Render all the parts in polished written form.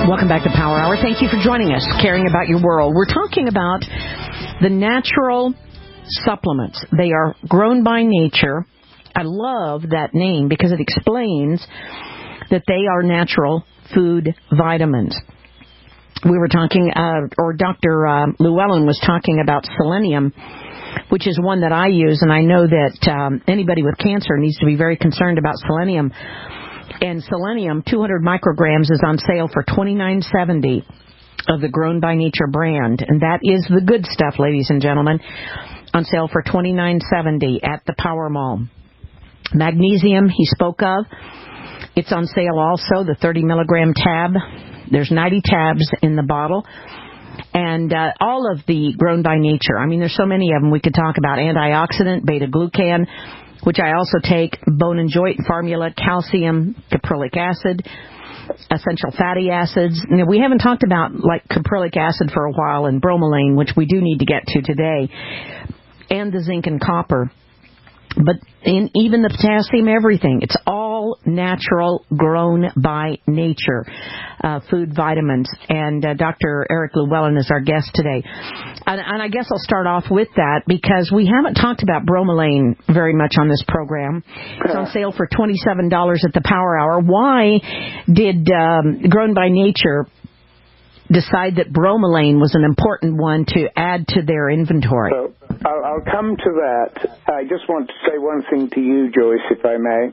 Welcome back to Power Hour. Thank you for joining us, caring about your world. We're talking about the natural supplements. They are grown by nature. I love that name because it explains that they are natural food vitamins. We were talking, or Dr. Llewellyn was talking about selenium, which is one that I use, and I know that anybody with cancer needs to be very concerned about selenium. And selenium, 200 micrograms, is on sale for $29.70 of the Grown by Nature brand. And that is the good stuff, ladies and gentlemen, on sale for $29.70 at the Power Mall. Magnesium, he spoke of. It's on sale also, the 30-milligram tab. There's 90 tabs in the bottle. And all of the Grown by Nature, I mean, there's so many of them we could talk about. Antioxidant, beta-glucan, which I also take, bone and joint formula, calcium, caprylic acid, essential fatty acids. You know, we haven't talked about, like, caprylic acid for a while, and bromelain, which we do need to get to today, and the zinc and copper. But even the potassium, everything. It's all natural, grown by nature food vitamins. And Dr. Eric Llewellyn is our guest today. And I guess I'll start off with that because we haven't talked about bromelain very much on this program. It's on sale for $27 at the Power Hour. Why did Grown by Nature decide that bromelain was an important one to add to their inventory? So I'll come to that. I just want to say one thing to you, Joyce, if I may,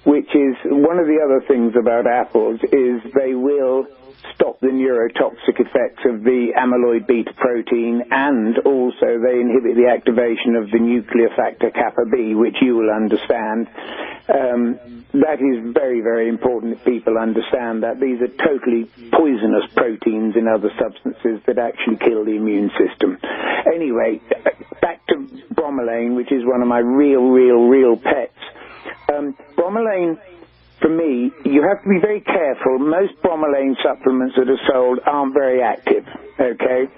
which is one of the other things about apples is they will stop the neurotoxic effects of the amyloid beta protein, and also they inhibit the activation of the nuclear factor kappa B, which you will understand. That is very, very important that people understand that. These are totally poisonous proteins in other substances that actually kill the immune system. Anyway, back to bromelain, which is one of my real pets. Bromelain, for me, you have to be very careful. Most bromelain supplements that are sold aren't very active, okay?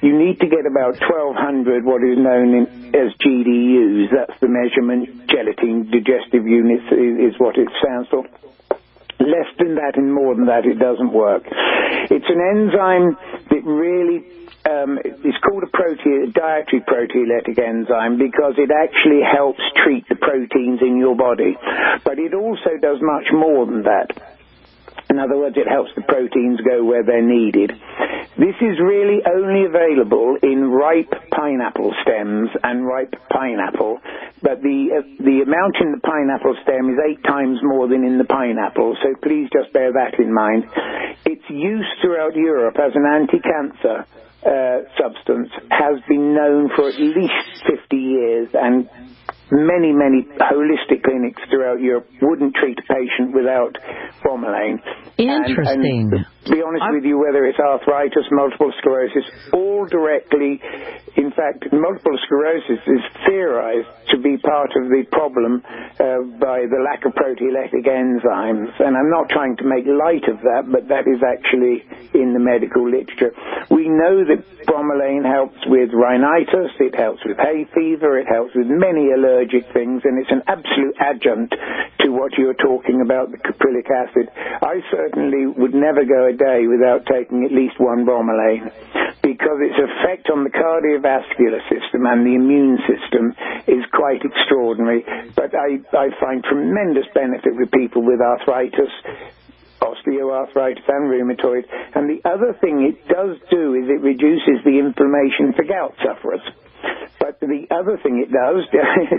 You need to get about 1,200 what is known as GDUs. That's the measurement gelatin digestive units is what it stands for. Less than that and more than that, it doesn't work. It's an enzyme that really it's called a dietary proteolytic enzyme because it actually helps treat the proteins in your body. But it also does much more than that. In other words, it helps the proteins go where they're needed. This is really only available in ripe pineapple stems and ripe pineapple, but the amount in the pineapple stem is 8 times more than in the pineapple, so please just bear that in mind. Its use throughout Europe as an anti-cancer substance has been known for at least 50 years, and many holistic clinics throughout Europe wouldn't treat a patient without bromelain. Interesting. And to be honest with you, whether it's arthritis, multiple sclerosis, all directly, in fact, multiple sclerosis is theorized to be part of the problem by the lack of proteolytic enzymes. And I'm not trying to make light of that, but that is actually in the medical literature. We know that bromelain helps with rhinitis, it helps with hay fever, it helps with many allergic things, and it's an absolute adjunct to what you're talking about, the caprylic acid. I certainly would never go a day without taking at least one bromelain because its effect on the cardiovascular system and the immune system is quite extraordinary. But I find tremendous benefit with people with arthritis, osteoarthritis and rheumatoid. And the other thing it does do is it reduces the inflammation for gout sufferers. But the other thing it does,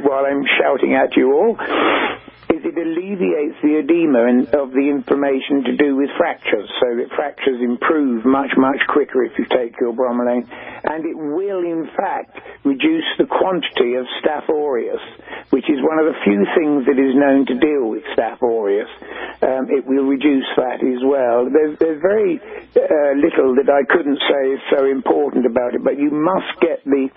while I'm shouting at you all, is it alleviates the edema of the inflammation to do with fractures, so that fractures improve much quicker if you take your bromelain. And it will, in fact, reduce the quantity of Staph aureus, which is one of the few things that is known to deal with Staph aureus. It will reduce that as well. There's very little that I couldn't say is so important about it, but you must get the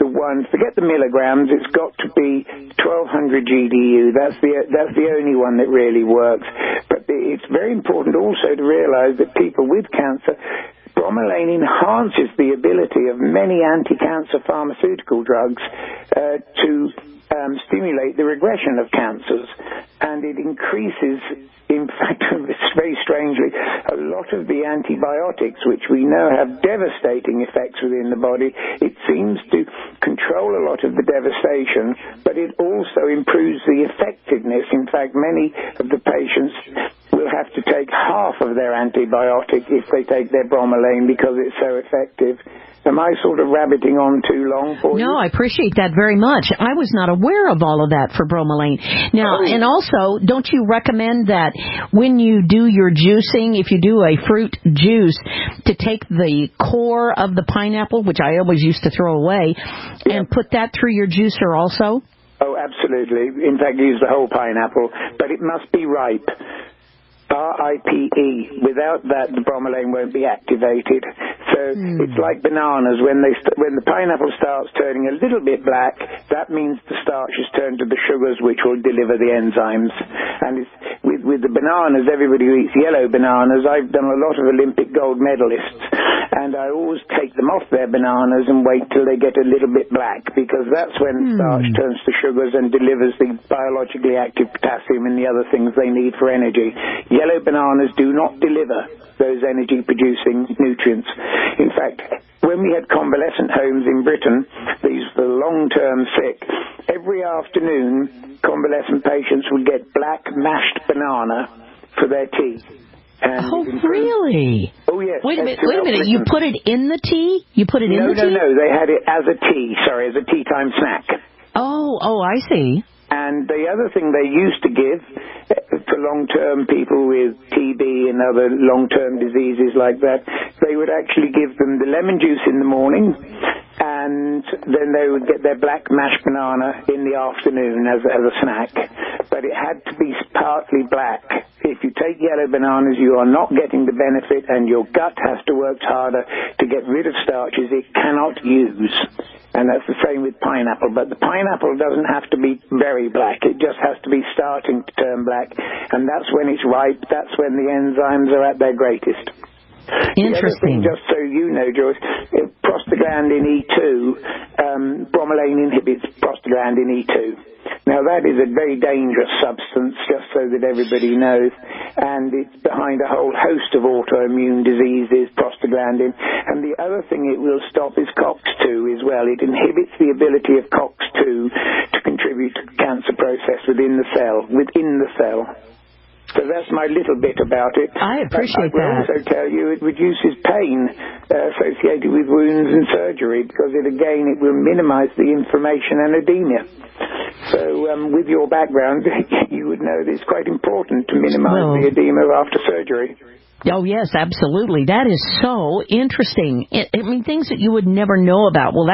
one, forget the milligrams, it's got to be 1,200 GDU. That's the only one that really works. But it's very important also to realize that people with cancer, bromelain enhances the ability of many anti-cancer pharmaceutical drugs to stimulate the regression of cancers. And and it increases, in fact, very strangely, a lot of the antibiotics, which we know have devastating effects within the body. It seems to control a lot of the devastation, but it also improves the effectiveness. In fact, many of the patients will have to take half of their antibiotic if they take their bromelain because it's so effective. Am I sort of rabbiting on too long for you? No, I appreciate that very much. I was not aware of all of that for bromelain. Now, and also, don't you recommend that when you do your juicing, if you do a fruit juice, to take the core of the pineapple, which I always used to throw away, and put that through your juicer also? Oh, absolutely. In fact, use the whole pineapple, but it must be ripe. RIPE. Without that, the bromelain won't be activated. So it's like bananas. When the pineapple starts turning a little bit black, that means the starch has turned to the sugars, which will deliver the enzymes. And it's, with the bananas, everybody who eats yellow bananas, I've done a lot of Olympic gold medalists, and I always take them off their bananas and wait till they get a little bit black, because that's when starch turns to sugars and delivers the biologically active potassium and the other things they need for energy. Yellow bananas do not deliver those energy-producing nutrients. In fact, when we had convalescent homes in Britain, these were long-term sick, every afternoon convalescent patients would get black mashed banana for their tea. And really? Oh, yes. Wait a minute. You put it in the tea? You put it in the tea? No. They had it as a tea, as a tea time snack. Oh, I see. And the other thing they used to give for long-term people with TB and other long-term diseases like that, they would actually give them the lemon juice in the morning, and then they would get their black mashed banana in the afternoon as a snack. But it had to be partly black. If you take yellow bananas, you are not getting the benefit, and your gut has to work harder to get rid of starches it cannot use. And that's the same with pineapple. But the pineapple doesn't have to be very black. It just has to be starting to turn black. And that's when it's ripe. That's when the enzymes are at their greatest. Interesting. The other thing, just so you know, Joyce, prostaglandin E2, bromelain inhibits prostaglandin E2. Now, that is a very dangerous substance, just so that everybody knows, and it's behind a whole host of autoimmune diseases, prostaglandin. And the other thing it will stop is COX-2 as well. It inhibits the ability of COX-2 to contribute to the cancer process within the cell. So that's my little bit about it. I appreciate that. I will also tell you it reduces pain associated with wounds and surgery, because it will minimize the inflammation and edema. So with your background, you would know that it's quite important to minimize the edema after surgery. Oh, yes, absolutely. That is so interesting. I mean, things that you would never know about. Well,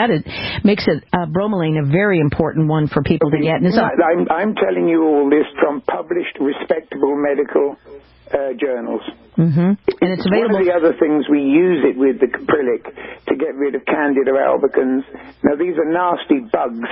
makes bromelain a very important one for people to get. I'm telling you all this from published, respectable medical journals. Mm-hmm. And it's available. One of the other things we use it with, the Caprylic, to get rid of Candida albicans. Now, these are nasty bugs,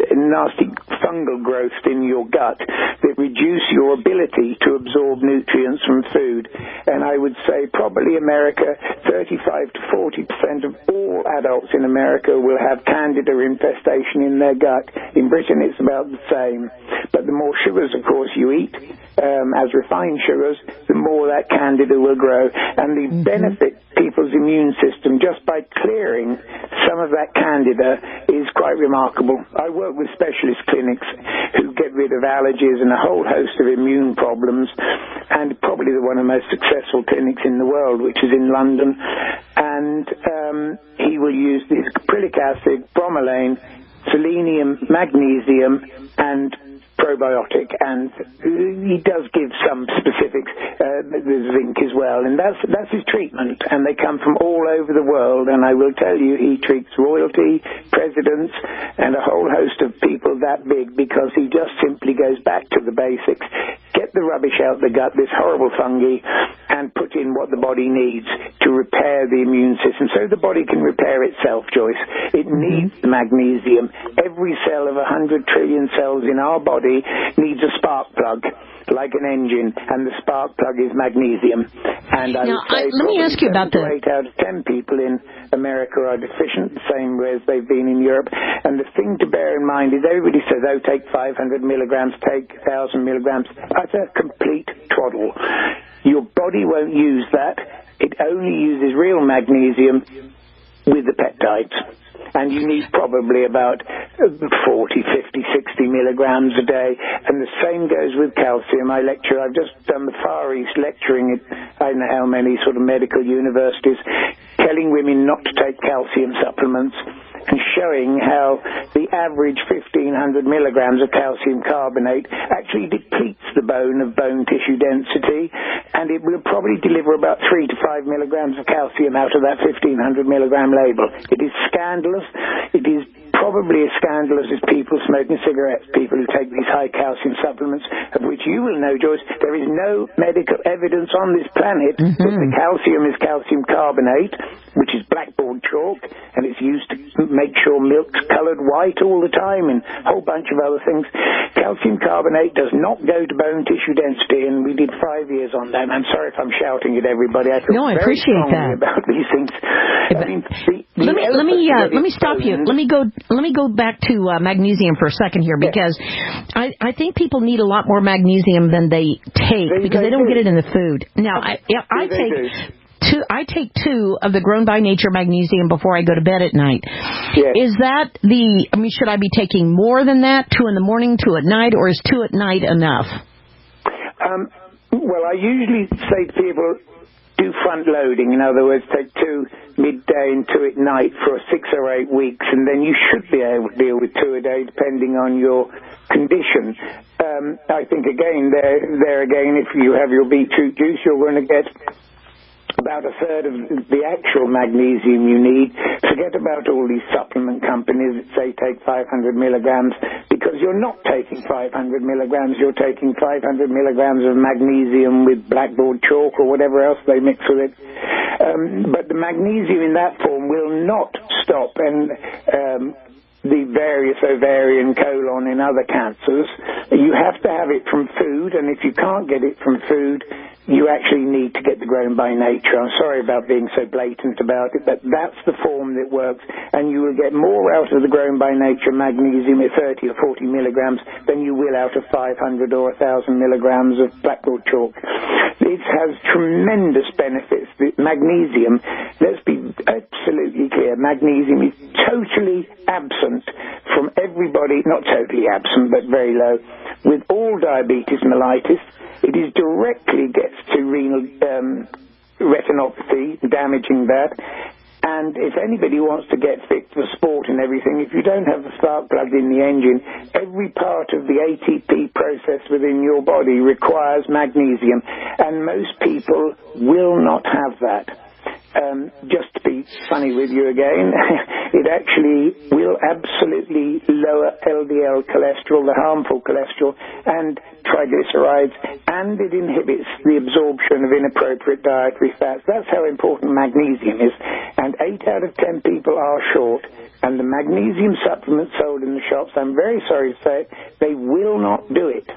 nasty fungal growths in your gut that reduce your ability to absorb nutrients from food. And I would say probably America, 35 to 40% of all adults in America will have Candida infestation in their gut. In Britain, it's about the same. But the more sugars, of course, you eat, as refined sugars, the more that Candida will grow. And the benefit people's immune system just by clearing some of that Candida is quite remarkable. I work with specialist clinics who get rid of allergies and a whole host of immune problems, and probably one of the most successful clinics in the world, which is in London. And he will use this caprylic acid, bromelain, selenium, magnesium, and probiotic, and he does give some specifics. There's zinc as well, and that's his treatment, and they come from all over the world. And I will tell you, he treats royalty, presidents, and a whole host of people that big, because he just simply goes back to the basics. Get the rubbish out the gut, this horrible fungi, and put in what the body needs to repair the immune system so the body can repair itself, Joyce. It needs magnesium. Every cell of 100 trillion cells in our body needs a spark plug, like an engine, and the spark plug is magnesium. And I would say let me ask you about 8 out of 10 people in America are deficient, the same way as they've been in Europe. And the thing to bear in mind is everybody says, oh, take 500 milligrams, take 1,000 milligrams. That's a complete twaddle. Your body won't use that. It only uses real magnesium with the peptides. And you need probably about 40, 50, 60 milligrams a day. And the same goes with calcium. I've just done the Far East lecturing at I don't know how many sort of medical universities, telling women not to take calcium supplements and showing how the average 1,500 milligrams of calcium carbonate actually depletes the bone of bone tissue density, and it will probably deliver about 3 to 5 milligrams of calcium out of that 1,500 milligram label. It is scandalous. It is probably as scandalous as people smoking cigarettes, people who take these high calcium supplements, of which you will know, Joyce, there is no medical evidence on this planet that the calcium is calcium carbonate, which is blackboard chalk, and it's used to make sure milk's coloured white all the time and a whole bunch of other things. Calcium carbonate does not go to bone tissue density, and we did 5 years on that. I'm sorry if I'm shouting at everybody. I feel I very appreciate strongly that about these things. I mean, let me stop you. Let me go back to magnesium for a second here, because I think people need a lot more magnesium than they take because they don't get it in the food. Now, I take 2 of the Grown by Nature magnesium before I go to bed at night. Yes. Is that should I be taking more than that, 2 in the morning, 2 at night, or is 2 at night enough? Well, I usually say to people, do front loading. In other words, take 2 midday and 2 at night for 6 or 8 weeks, and then you should be able to deal with 2 a day depending on your condition. I think again, there again, if you have your beetroot juice, you're going to get about a third of the actual magnesium you need. Forget about all these supplement companies that say take 500 milligrams, because you're not taking 500 milligrams, you're taking 500 milligrams of magnesium with blackboard chalk or whatever else they mix with it. But the magnesium in that form will not stop the various ovarian, colon, and other cancers. You have to have it from food, and if you can't get it from food, you actually need to get the Grown by Nature. I'm sorry about being so blatant about it, but that's the form that works, and you will get more out of the Grown by Nature magnesium at 30 or 40 milligrams than you will out of 500 or 1,000 milligrams of blackboard chalk. It has tremendous benefits. The magnesium, let's be absolutely clear, magnesium is totally absent from everybody, not totally absent, but very low, with all diabetes mellitus. It is directly gets to renal retinopathy, damaging that. And if anybody wants to get fit for sport and everything, if you don't have the spark plug in the engine, every part of the ATP process within your body requires magnesium, and most people will not have that. Just to be funny with you again, it actually will absolutely lower LDL cholesterol, the harmful cholesterol, and triglycerides, and it inhibits the absorption of inappropriate dietary fats. That's how important magnesium is. And 8 out of 10 people are short. And the magnesium supplements sold in the shops, I'm very sorry to say, they will not do it.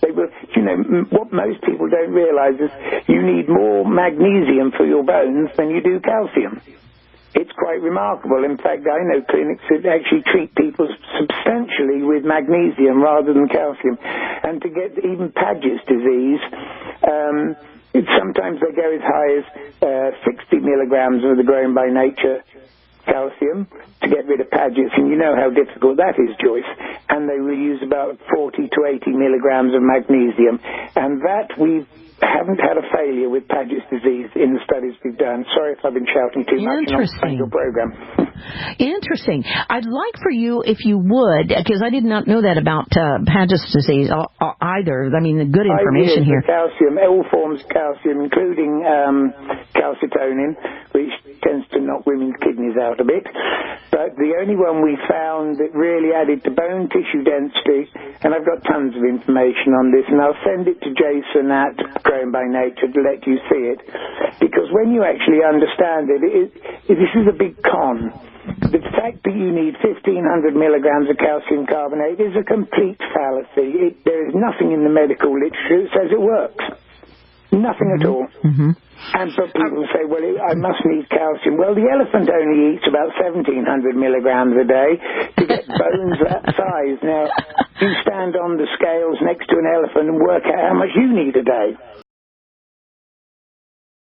They will, what most people don't realize is you need more magnesium for your bones than you do calcium. It's quite remarkable. In fact, I know clinics that actually treat people substantially with magnesium rather than calcium. And to get even Paget's disease, sometimes they go as high as 60 milligrams of the Grown by Nature calcium to get rid of Paget's, and you know how difficult that is, Joyce. And they will use about 40 to 80 milligrams of magnesium, and that we haven't had a failure with Paget's disease in the studies we've done. Sorry if I've been shouting too much on your program. Interesting. I'd like for you, if you would, because I did not know that about Paget's disease either. I mean, the good information here. Calcium, all forms of calcium, including calcitonin, which tends to knock women's kidneys out a bit. But the only one we found that really added to bone tissue density, and I've got tons of information on this, and I'll send it to Jason at Growing by Nature to let you see it, because when you actually understand it, this is a big con. The fact that you need 1,500 milligrams of calcium carbonate is a complete fallacy. There is nothing in the medical literature that says it works. Nothing at all. Mm-hmm. And so people say, well, I must need calcium. Well, the elephant only eats about 1,700 milligrams a day to get bones that size. Now, you stand on the scales next to an elephant and work out how much you need a day.